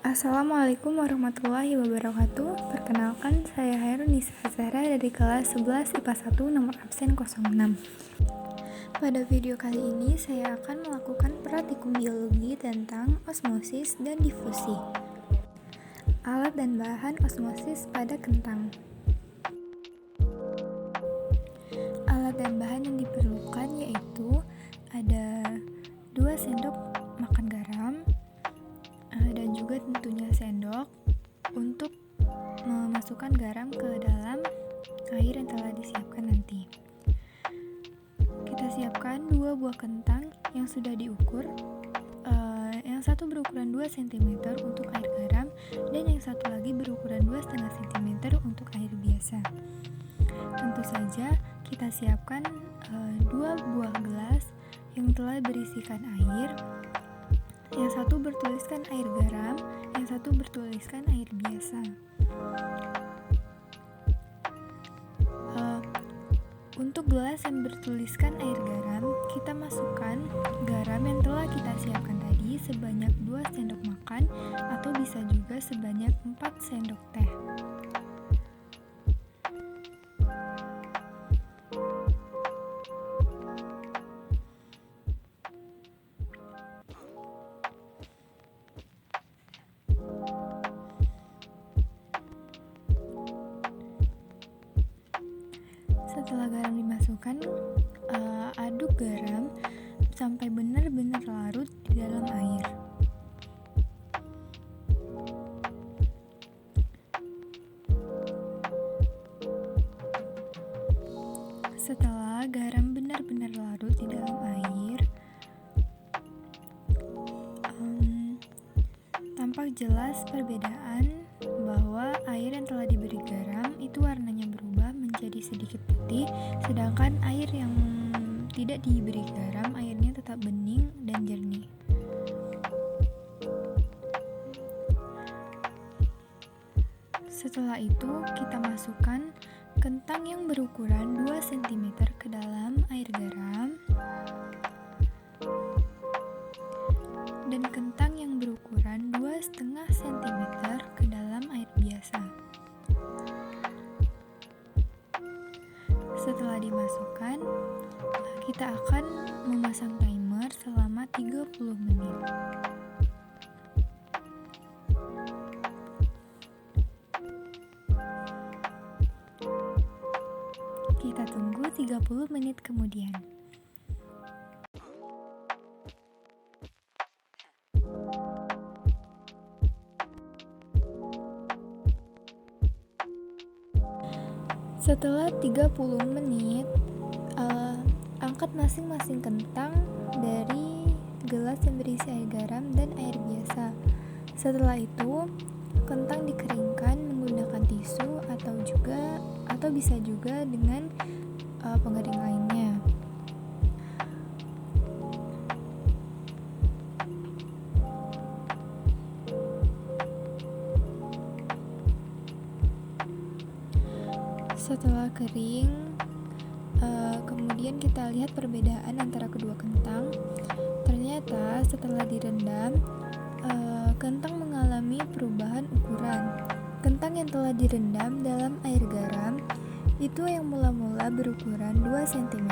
Assalamualaikum warahmatullahi wabarakatuh. Perkenalkan, saya Hairunisa Zahra dari kelas 11 IPA 1 nomor absen 06. Pada video kali ini saya akan melakukan praktikum biologi tentang osmosis dan difusi. Alat dan bahan osmosis pada kentang. Alat dan bahan yang diperlukan yaitu ada 2 sendok makan garam, dan juga tentunya sendok untuk memasukkan garam ke dalam air yang telah disiapkan nanti. Kita siapkan 2 buah kentang yang sudah diukur, yang satu berukuran 2 cm untuk air garam dan yang satu lagi berukuran 2,5 cm untuk air biasa. Tentu saja kita siapkan 2 buah gelas yang telah berisikan air. Yang satu bertuliskan air garam, yang satu bertuliskan air biasa. Untuk gelas yang bertuliskan air garam, kita masukkan garam yang telah kita siapkan tadi sebanyak 2 sendok makan atau bisa juga sebanyak 4 sendok teh. Setelah garam dimasukkan, aduk garam sampai benar-benar larut di dalam air. Setelah garam benar-benar larut di dalam air, tampak jelas perbedaan bahwa air yang telah diberi garam itu warnanya berubah menjadi sedikit putih, sedangkan air yang tidak diberi garam airnya tetap bening dan jernih. Setelah itu kita masukkan kentang yang berukuran 2 cm ke dalam air garam dan kentang yang berukuran 2,5 cm ke dalam air biasa. Setelah dimasukkan, kita akan memasang timer selama 30 menit. Kita tunggu 30 menit kemudian. Setelah 30 menit, angkat masing-masing kentang dari gelas yang berisi air garam dan air biasa. Setelah itu, kentang dikeringkan menggunakan tisu atau bisa juga dengan pengering lainnya. Setelah kering, kemudian kita lihat perbedaan antara kedua kentang. Ternyata setelah direndam, kentang mengalami perubahan ukuran. Kentang yang telah direndam dalam air garam itu yang mula-mula berukuran 2 cm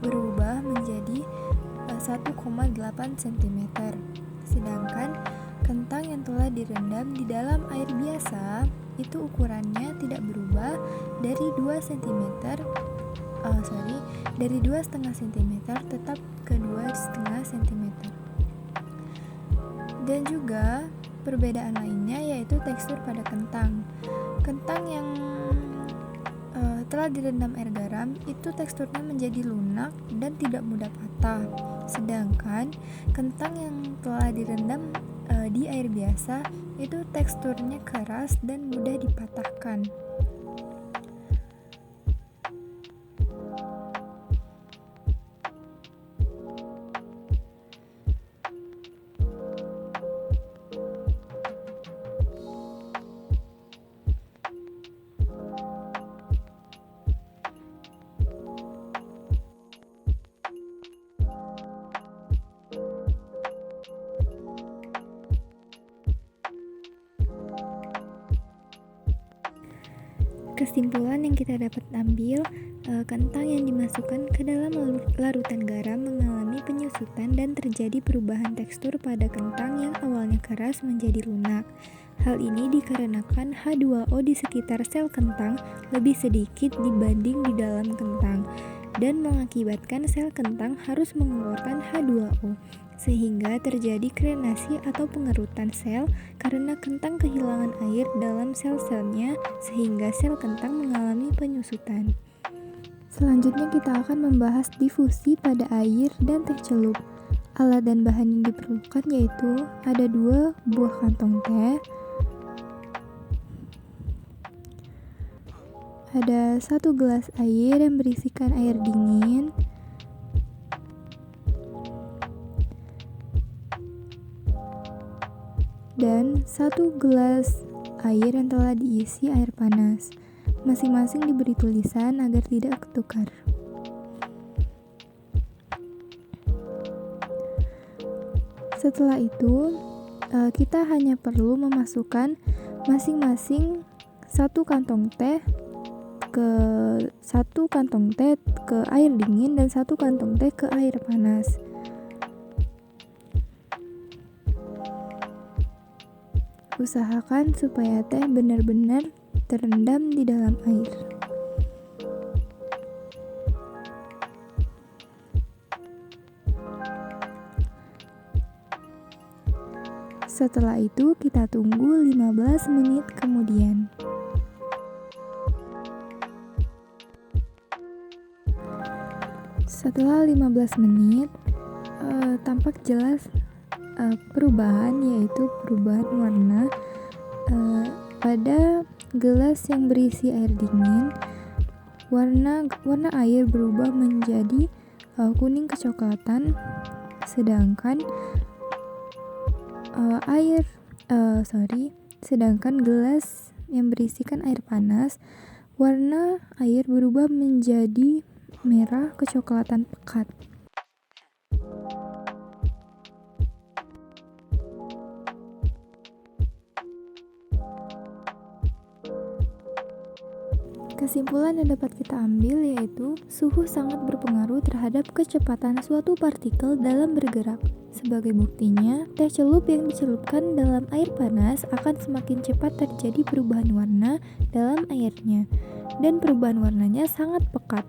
berubah menjadi 1,8 cm. Sedangkan kentang yang telah direndam di dalam air biasa itu ukurannya tidak berubah dari 2,5 cm tetap ke 2,5 cm. Dan juga perbedaan lainnya yaitu tekstur pada kentang. Kentang yang telah direndam air garam itu teksturnya menjadi lunak dan tidak mudah patah. Sedangkan kentang yang telah direndam di air biasa itu teksturnya keras dan mudah dipatahkan. Kesimpulan yang kita dapat ambil, kentang yang dimasukkan ke dalam larutan garam mengalami penyusutan dan terjadi perubahan tekstur pada kentang yang awalnya keras menjadi lunak. Hal ini dikarenakan H2O di sekitar sel kentang lebih sedikit dibanding di dalam kentang dan mengakibatkan sel kentang harus mengeluarkan H2O sehingga terjadi krenasi atau pengerutan sel karena kentang kehilangan air dalam sel-selnya sehingga sel kentang mengalami penyusutan. Selanjutnya kita akan membahas difusi pada air dan teh celup. Alat dan bahan yang diperlukan yaitu ada 2 buah kantong teh, ada 1 gelas air yang berisikan air dingin, dan 1 gelas air yang telah diisi air panas. Masing-masing diberi tulisan agar tidak ketukar. Setelah itu, kita hanya perlu memasukkan masing-masing 1 kantong teh ke air dingin dan 1 kantong teh ke air panas. Usahakan supaya teh benar-benar terendam di dalam air. Setelah itu kita tunggu 15 menit kemudian. Setelah 15 menit, tampak jelas perubahan, yaitu perubahan warna pada gelas yang berisi air dingin. Warna air berubah menjadi kuning kecoklatan, sedangkan sedangkan gelas yang berisikan air panas, warna air berubah menjadi merah kecoklatan pekat. Kesimpulan yang dapat kita ambil yaitu suhu sangat berpengaruh terhadap kecepatan suatu partikel dalam bergerak. Sebagai buktinya, teh celup yang dicelupkan dalam air panas akan semakin cepat terjadi perubahan warna dalam airnya, dan perubahan warnanya sangat pekat.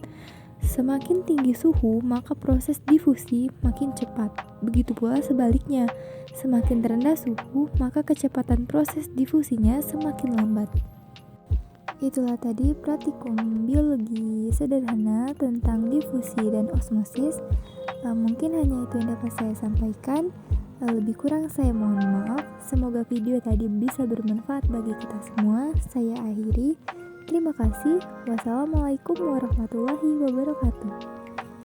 Semakin tinggi suhu, maka proses difusi makin cepat. Begitu pula sebaliknya, semakin rendah suhu, maka kecepatan proses difusinya semakin lambat. Itulah tadi praktikum biologi sederhana tentang difusi dan osmosis. Mungkin hanya itu yang dapat saya sampaikan. Lebih kurang saya mohon maaf. Semoga video tadi bisa bermanfaat bagi kita semua. Saya akhiri. Terima kasih. Wassalamualaikum warahmatullahi wabarakatuh.